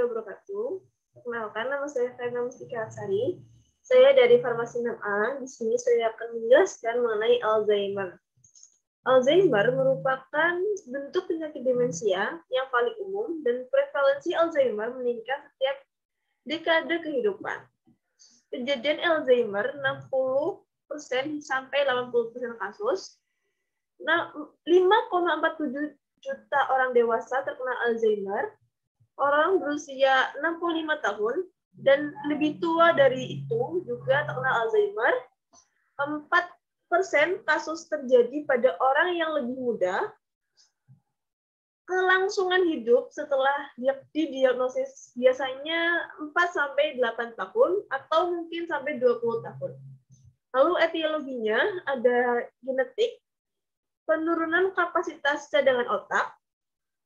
wabarakatuh. Perkenalkan, nama saya Karina Mustika Arsari. Saya dari Farmasi 6A. Di sini saya akan menjelaskan mengenai Alzheimer. Alzheimer merupakan bentuk penyakit demensia yang paling umum dan prevalensi Alzheimer meningkat setiap dekade kehidupan. Kejadian Alzheimer 60% sampai 80% kasus. 5,47 juta orang dewasa terkena Alzheimer. Orang berusia 65 tahun dan lebih tua dari itu juga terkena Alzheimer. 4% kasus terjadi pada orang yang lebih muda. Kelangsungan hidup setelah didiagnosis biasanya 4-8 tahun atau mungkin sampai 20 tahun. Lalu etiologinya ada genetik, penurunan kapasitas cadangan otak,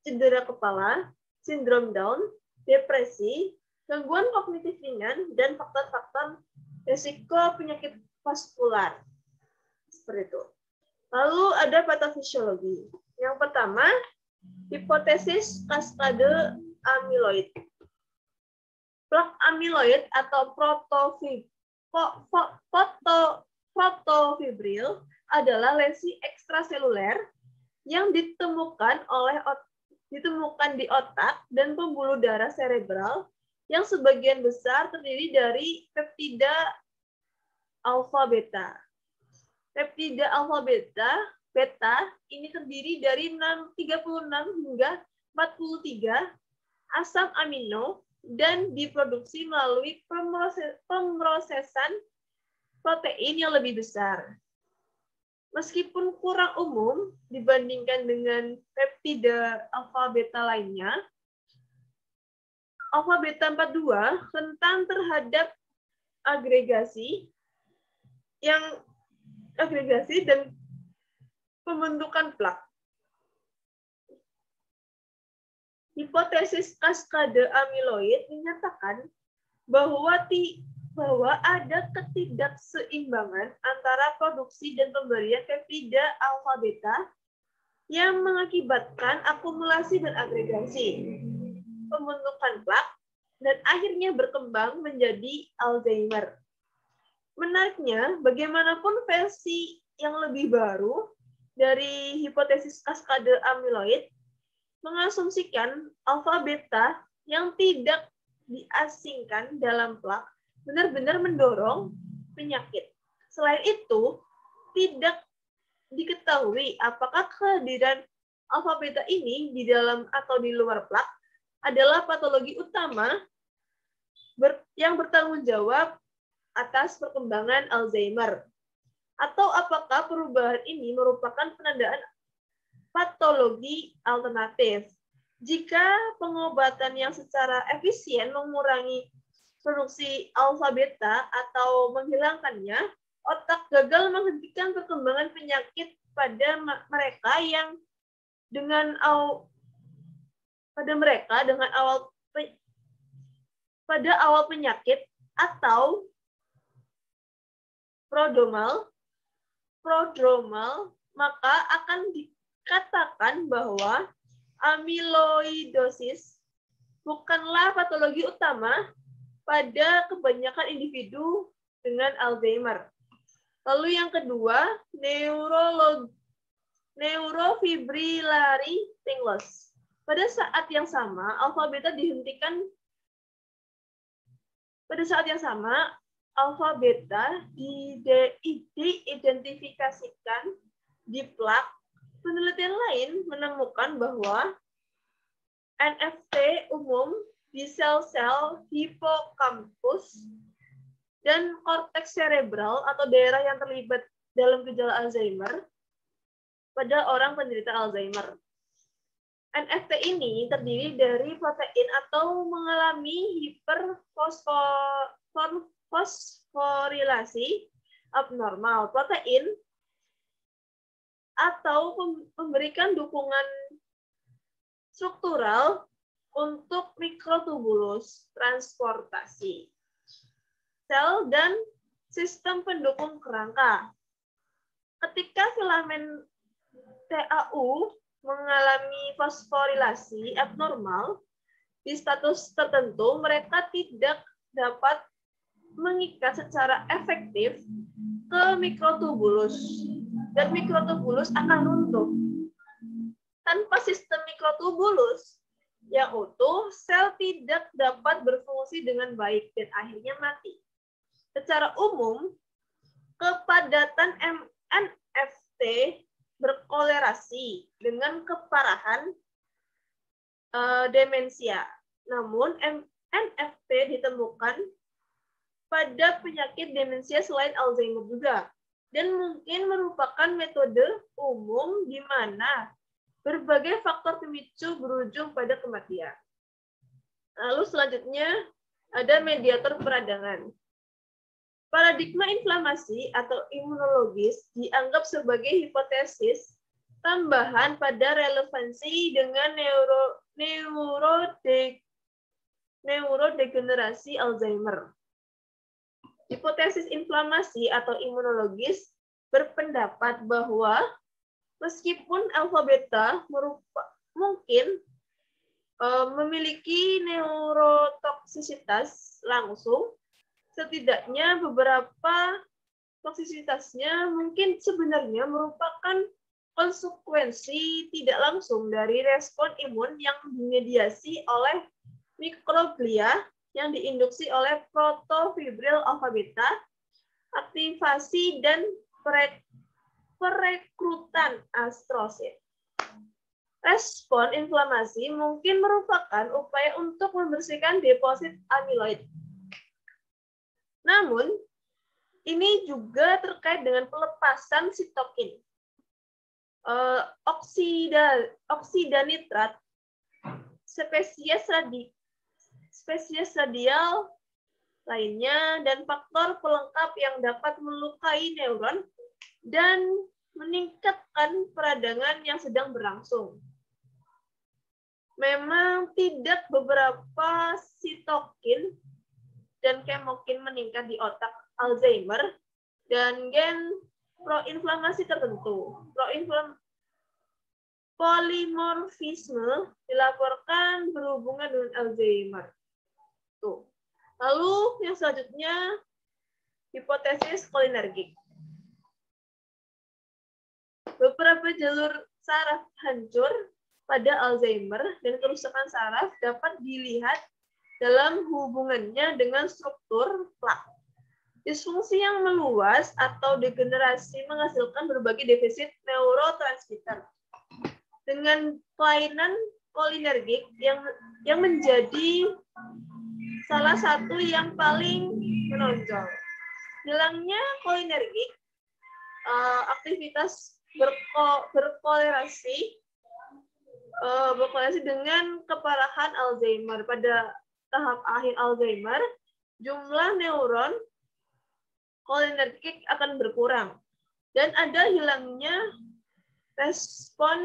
cedera kepala, sindrom Down, depresi, gangguan kognitif ringan, dan faktor-faktor risiko penyakit vaskular. Seperti itu. Lalu ada patofisiologi. Yang pertama, hipotesis kaskade amiloid. Plak amiloid atau protofibril adalah lesi ekstraseluler yang ditemukan di otak dan pembuluh darah serebral yang sebagian besar terdiri dari peptida alfa beta. Peptida alfa beta ini terdiri dari 36 hingga 43 asam amino dan diproduksi melalui pemrosesan protein yang lebih besar. Meskipun kurang umum dibandingkan dengan peptida alfa beta lainnya, alfa beta 42 rentan terhadap agregasi dan pembentukan plak. Hipotesis kaskade amiloid menyatakan bahwa ada ketidakseimbangan antara produksi dan pemberian peptida alfa beta yang mengakibatkan akumulasi dan agregasi, pembentukan plak, dan akhirnya berkembang menjadi Alzheimer. Menariknya, bagaimanapun versi yang lebih baru dari hipotesis kaskade amiloid mengasumsikan alfa beta yang tidak diasingkan dalam plak benar-benar mendorong penyakit. Selain itu, tidak diketahui apakah kehadiran alfa beta ini di dalam atau di luar plak adalah patologi utama yang bertanggung jawab atas perkembangan Alzheimer. Atau apakah perubahan ini merupakan penandaan patologi alternatif? Jika pengobatan yang secara efisien mengurangi produksi alfa beta atau menghilangkannya, otak gagal menghentikan perkembangan penyakit pada mereka dengan awal penyakit atau prodromal, maka akan dikatakan bahwa amyloidosis bukanlah patologi utama pada kebanyakan individu dengan Alzheimer. Lalu yang kedua, neurofibrillary tingles. Pada saat yang sama, alfa beta diidentifikasikan di plak. Penelitian lain menemukan bahwa NFT umum di sel-sel hipokampus dan korteks cerebral atau daerah yang terlibat dalam gejala Alzheimer pada orang penderita Alzheimer. NFT ini terdiri dari protein atau mengalami hiperfosforilasi abnormal. Protein atau memberikan dukungan struktural untuk mikrotubulus transportasi sel dan sistem pendukung kerangka. Ketika filamen TAU mengalami fosforilasi abnormal, di status tertentu mereka tidak dapat mengikat secara efektif ke mikrotubulus dan mikrotubulus akan runtuh. Tanpa sistem mikrotubulus yang utuh, sel tidak dapat berfungsi dengan baik dan akhirnya mati. Secara umum, kepadatan NFT berkolerasi dengan keparahan demensia. Namun, NFT ditemukan pada penyakit demensia selain Alzheimer juga, dan mungkin merupakan metode umum di mana berbagai faktor pemicu berujung pada kematian. Lalu selanjutnya ada mediator peradangan. Paradigma inflamasi atau imunologis dianggap sebagai hipotesis tambahan pada relevansi dengan neurodegenerasi Alzheimer. Hipotesis inflamasi atau imunologis berpendapat bahwa meskipun alfa beta mungkin memiliki neurotoksisitas langsung, setidaknya beberapa toksisitasnya mungkin sebenarnya merupakan konsekuensi tidak langsung dari respon imun yang dimediasi oleh mikroglia yang diinduksi oleh protofibril alfa beta, aktivasi dan perekrutan astrosit. Respon inflamasi mungkin merupakan upaya untuk membersihkan deposit amiloid. Namun, ini juga terkait dengan pelepasan sitokin. Oksida nitrat, spesies radial lainnya, dan faktor pelengkap yang dapat melukai neuron dan meningkatkan peradangan yang sedang berlangsung. Memang tidak beberapa sitokin dan kemokin meningkat di otak Alzheimer dan gen proinflamasi tertentu. Polimorfisme dilaporkan berhubungan dengan Alzheimer. Tuh. Lalu yang selanjutnya hipotesis kolinergik. Beberapa jalur saraf hancur pada Alzheimer dan kerusakan saraf dapat dilihat dalam hubungannya dengan struktur plak. Disfungsi yang meluas atau degenerasi menghasilkan berbagai defisit neurotransmitter. Dengan kelainan kolinergik yang menjadi salah satu yang paling menonjol. Hilangnya kolinergik, aktivitas berkolerasi dengan keparahan Alzheimer. Pada tahap akhir Alzheimer, jumlah neuron kolinergik akan berkurang dan ada hilangnya reseptor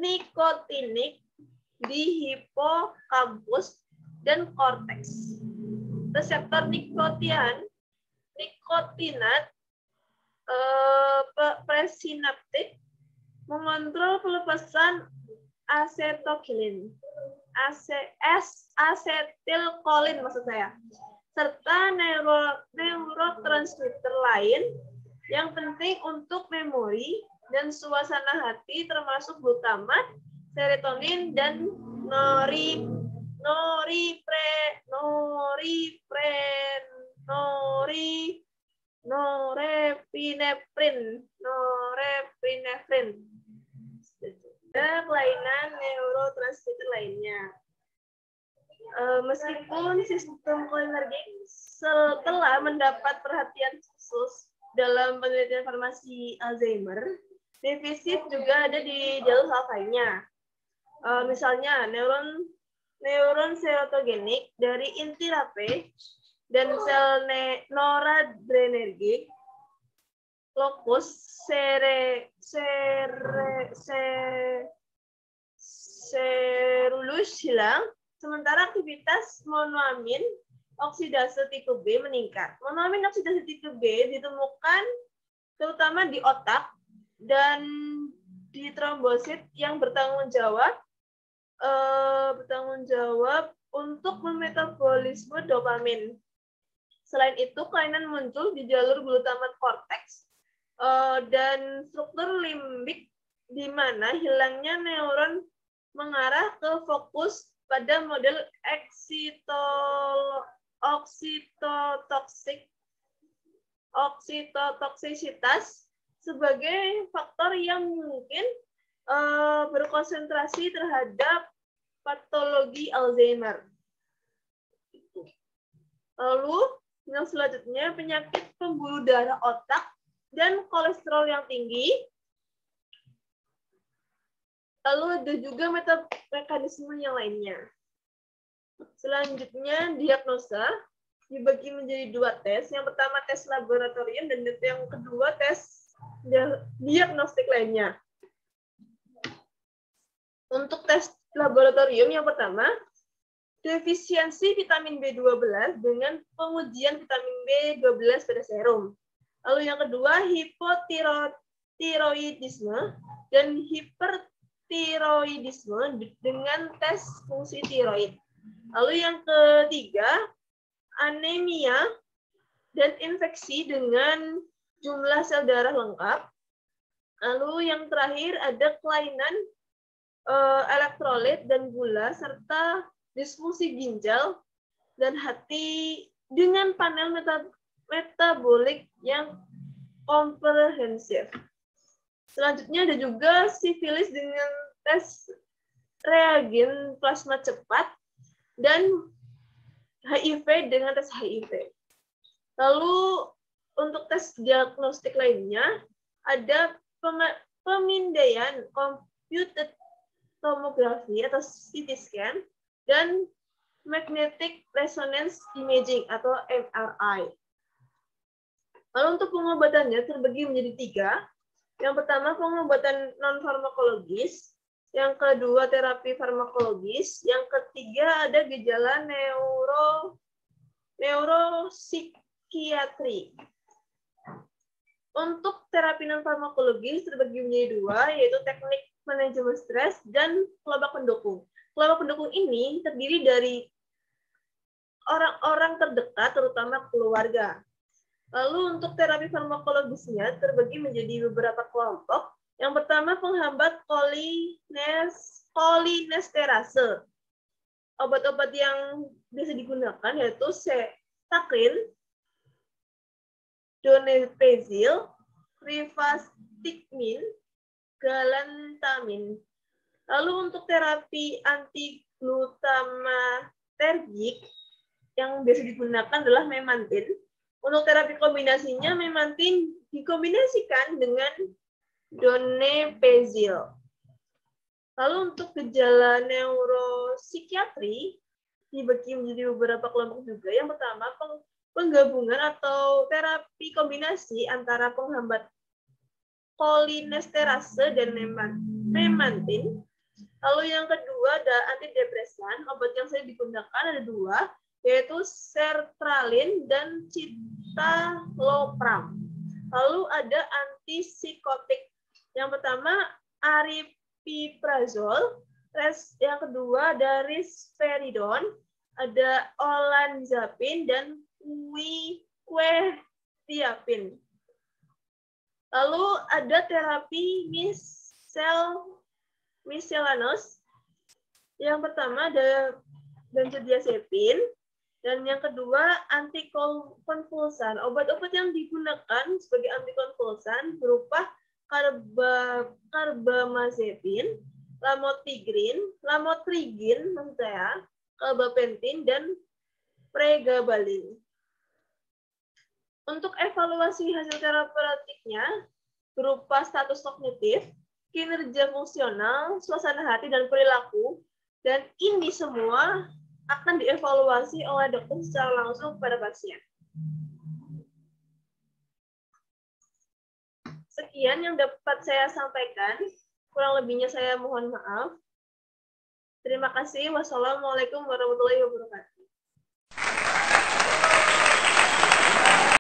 nikotinik di hipokampus dan korteks. Reseptor nikotinat presinaptik mengontrol pelepasan asetilkolin maksud saya, serta neurotransmitter lain yang penting untuk memori dan suasana hati termasuk glutamat, serotonin, dan norepinefrin. Ada kelainan neurotransmitter lainnya. Meskipun sistem kolinergik setelah mendapat perhatian khusus dalam penelitian farmasi Alzheimer, defisit juga ada di jalur saraf lainnya. Misalnya neuron serotogenik dari inti rape dan sel noradrenergik, lokus serulus hilang, sementara aktivitas monoamin oksidase tipe B meningkat. Monoamin oksidase tipe B ditemukan terutama di otak dan di trombosit yang bertanggung jawab bertanggung jawab untuk memetabolisme dopamin. Selain itu, kelainan muncul di jalur glutamat korteks dan struktur limbik, di mana hilangnya neuron mengarah ke fokus pada model oksitotoksisitas sebagai faktor yang mungkin berkonsentrasi terhadap patologi Alzheimer. Lalu, yang selanjutnya penyakit pembuluh darah otak dan kolesterol yang tinggi. Lalu ada juga mekanisme yang lainnya. Selanjutnya, diagnosa dibagi menjadi 2 tes. Yang pertama tes laboratorium dan yang kedua tes diagnostik lainnya. Untuk tes laboratorium yang pertama, defisiensi vitamin B12 dengan pengujian vitamin B12 pada serum. Lalu yang kedua, hipotiroidisme dan hipertiroidisme dengan tes fungsi tiroid. Lalu yang ketiga, anemia dan infeksi dengan jumlah sel darah lengkap. Lalu yang terakhir ada kelainan elektrolit dan gula serta disfungsi ginjal dan hati dengan panel metabolik yang komprehensif. Selanjutnya ada juga sifilis dengan tes reagen plasma cepat dan HIV dengan tes HIV. Lalu untuk tes diagnostik lainnya ada pemindaian computed tomografi atau CT scan dan magnetic resonance imaging atau MRI. Lalu untuk pengobatannya terbagi menjadi 3. Yang pertama pengobatan non-farmakologis, yang kedua terapi farmakologis, yang ketiga ada gejala neuropsikiatri. Untuk terapi non-farmakologis terbagi menjadi 2, yaitu teknik manajemen stres dan kelompok pendukung. Kelompok pendukung ini terdiri dari orang-orang terdekat, terutama keluarga. Lalu untuk terapi farmakologisnya terbagi menjadi beberapa kelompok. Yang pertama penghambat kolinesterase. Obat-obat yang bisa digunakan yaitu sakrin, donepezil, rivastigmine, galantamin. Lalu untuk terapi antiglutamatergik yang biasa digunakan adalah memantin. Untuk terapi kombinasinya memantin dikombinasikan dengan donepezil. Lalu untuk gejala neuropsikiatri dibagi menjadi beberapa kelompok juga. Yang pertama penggabungan atau terapi kombinasi antara penghambat kolinesterase dan memantin. Lalu yang kedua ada antidepresan. Obat yang saya digunakan ada 2, yaitu sertralin dan citalopram. Lalu ada antipsikotik. Yang pertama aripiprazol, yang kedua ada risperidon, ada olanzapin dan quetiapin. Lalu ada terapi miscellaneous. Yang pertama ada benzodiazepin dan yang kedua antikonvulsan. Obat-obat yang digunakan sebagai antikonvulsan berupa carbamazepin, lamotrigin, gabapentin dan pregabalin. Untuk evaluasi hasil terapeutiknya berupa status kognitif, kinerja fungsional, suasana hati, dan perilaku, dan ini semua akan dievaluasi oleh dokter secara langsung pada pasien. Sekian yang dapat saya sampaikan. Kurang lebihnya saya mohon maaf. Terima kasih. Wassalamualaikum warahmatullahi wabarakatuh.